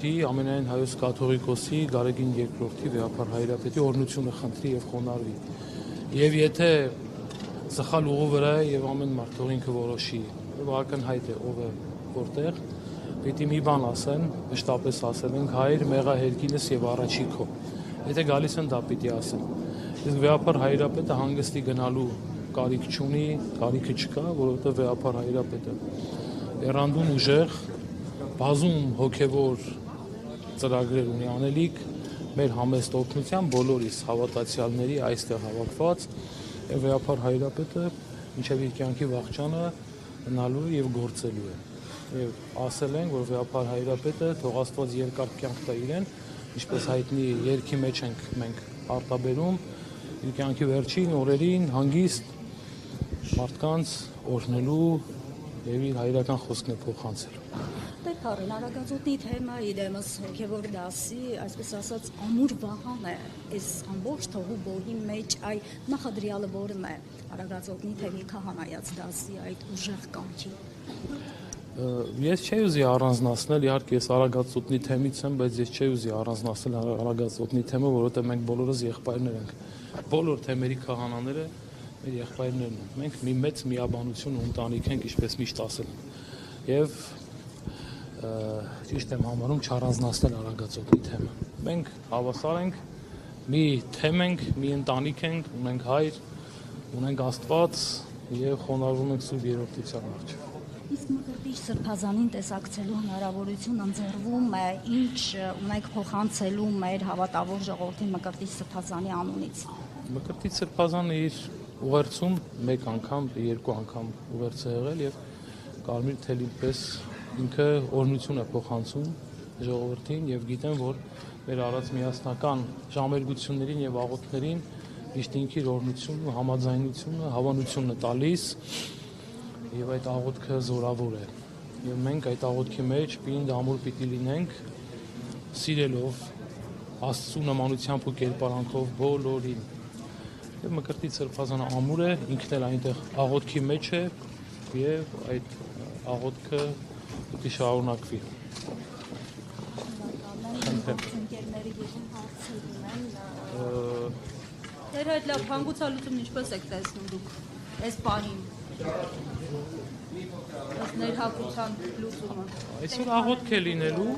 Ամենայն հայոց կաթողիկոսի Գարեգին II վեհափառ հայրապետի օրհնությունը խնդրի եւ խոնարհվի։ Եվ եթե սխալ ուղու վրա է եւ ամեն մարդ թող ինքը որոշի, եւ ակնհայտ է ով է որտեղ, պիտի մի բան ասեն, մշտապես ասել ենք հայր մեղա հերկինս եւ առաջի քո։ Եթե գալիս են դա պիտի ասեն։ Իսկ վեհափառ հայրապետը հանգստի գնալու կարիք չունի, կարիքը չկա, որովհետեւ վեհափառ հայրապետը երանդուն ուժեղ, բազում հոգեվոր ծրագրեր ունի անելիք մեր համեստ օգնությամբ բոլորիս հավատացյալների այստեղ հավաքված եւ վեհափառ հայրապետը մինչեւ իր կյանքի վաղճանը գնալու եւ գործելու է եւ ասել են որ վեհափառ հայրապետը թող Աստված երկար կյանք տա իրեն ինչպես հայտնի երկի մեջ ենք մենք արտաբերում իր կյանքի վերջին օրերին հանգիստ մարդկանց օրհնելու եւ իր հայրական խոսքն է փոխանցելու Քարին արագածոտնի թեմայի դեմս հոգևոր դասի, այսպես ասած, ամուր վահան է, այս ամբողջ թողու բողի մեջ այ նախադրյալը որն է արագածոտնի թեմի քահանայած դասի այդ ուժեղ կամքի։ Ես չէի ուզի առանձնացնել, իհարկե ես արագածոտնի թեմից եմ, բայց ես չէի ուզի առանձնացնել արագածոտնի թեմը, որովհետև մենք բոլորս եղբայրներ ենք։ Բոլոր թեմերի քահանաները մեր եղբայրներն են։ Մենք մի մեծ միաբանություն ու ընտանիք ենք, ինչպես միշտ ասել։ Եվ ճիշտ եմ համարում չառանձնացնել արագածոտնի թեմը։ Մենք հավասար ենք, մի թեմ ենք, մի ընտանիք ենք, ունենք հայր, ունենք Աստված եւ խոնարհվում ենք Սուրբ Երրորդության առջև։ Իսկ Մկրտիչ Սրբազանին տեսակցելու հնարավորություն ընձեռվում է, ինչ ունենք փոխանցելու մեր հավատավոր ժողովրդին Մկրտիչ Սրբազանի անունից։ Մկրտիչ Սրբազանը իր ուղերձում մեկ անգամ, երկու անգամ ուղերձ է եղել եւ կարմիր թելին պես ինքը օրհնություն է փոխանցում ժողովրդին եւ գիտեմ որ մեր առած միասնական ժամերգություններին եւ աղոթքներին միշտ ինքի օրհնությունը, համաձայնությունը, հավանությունն է տալիս եւ այդ աղոթքը զորավոր է եւ մենք այդ աղոթքի մեջ պինդ ամուր պիտի լինենք սիրելով Աստծո նմանությամբ ու կերպարանքով բոլորին եւ Մկրտիչ Սրբազանը ամուր է ինքն էլ այնտեղ աղոթքի մեջ է եւ այդ աղոթքը պիտի շարունակվի։ Դեր այդ լավ հանգուցալուծումն ինչպես եք տեսնում դուք այս պահին։ Այս ներհակության լուծումը։ Այսօր աղոթք է լինելու,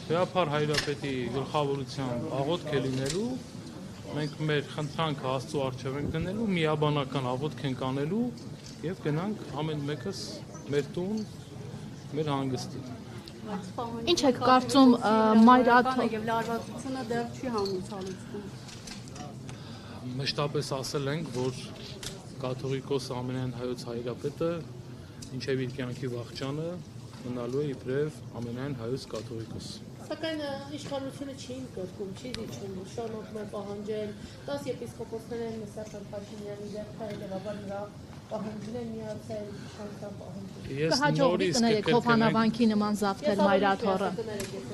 վեհափառ հայրապետի գլխավորությամբ աղոթք է լինելու, մենք մեր խնդրանքը Աստծո առջև ենք դնելու, միաբանական աղոթք ենք անելու եւ գնանք ամեն մեկս մեր տուն մեր հանգստին։ Ինչ եք կարծում մայրաթ եւ լարվածությունը դեռ չի հանգուցալուծվում։ Մշտապես ասել ենք, որ կաթողիկոս ամենայն հայոց հայրապետը ինչեւ իր կյանքի վաղճանը մնալու է իբրև ամենայն հայոց կաթողիկոս։ Սակայն իշխանությունը չի ընդգրկում, չի դիչում, շարունակում է պահանջել 10 եպիսկոպոսներ են Մեսրոպ Փաշինյանի ձեռքերը հետևաբար նրա պահանջին են միացել իշխանության պահանջին։ Կհաջողվի կներեք Հովհաննավանքի նման զավթել մայրաթոռը։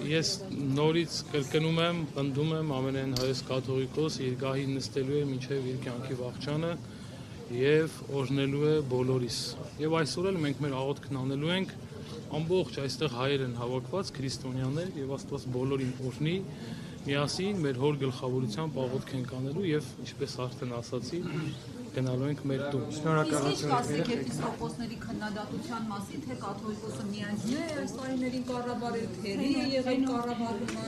Ես նորից կրկնում եմ, պնդում եմ ամենայն հայոց կաթողիկոս իր գահին նստելու է մինչև իր կյանքի վաղճանը եւ օրհնելու է բոլորիս։ Եվ այսօր էլ մենք մեր աղոթքն անելու ենք ամբողջ այստեղ հայեր են հավաքված քրիստոնյաներ եւ Աստված բոլորին օրհնի միասին մեր հոր գլխավորությամբ աղոթք ենք անելու եւ ինչպես արդեն ասացի գնալու ենք մեր տուն։ Շնորհակալություն եպիսկոպոսների քննադատության մասին, թե կաթողիկոսը միայն է այս տարիներին կառավարել, թերի է եղել կառավարումը,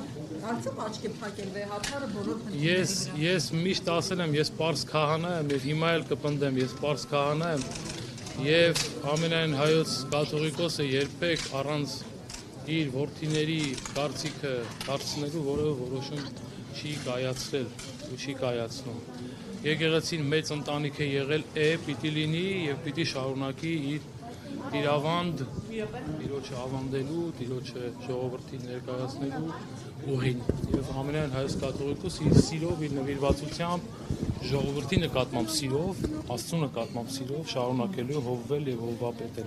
արդյոք աչք է փակել վեհափառը բոլոր քննադատությունները։ Ես միշտ ասել եմ, ես պարզ քահանա եմ եւ հիմա էլ կպնդեմ, ես պարզ քահանա եմ եւ ամենայն հայոց կաթողիկոսը երբեք առանց իր որդիների կարծիքը հարցնելու որևէ որոշում չի կայացրել ու չի կայացնում։ Եկեղեցին մեծ ընտանիք է եղել, պիտի լինի եւ պիտի շարունակի իր իրավանդ Տիրոջը ավանդելու, Տիրոջը ժողովրդին ներկայացնելու ուղին։ Եվ ամենայն հայոց կաթողիկոսը իր սիրով, իր նվիրվածությամբ ժողովրդի նկատմամբ սիրով, Աստծո նկատմամբ սիրով շարունակելու հովվել եւ հովվապետել։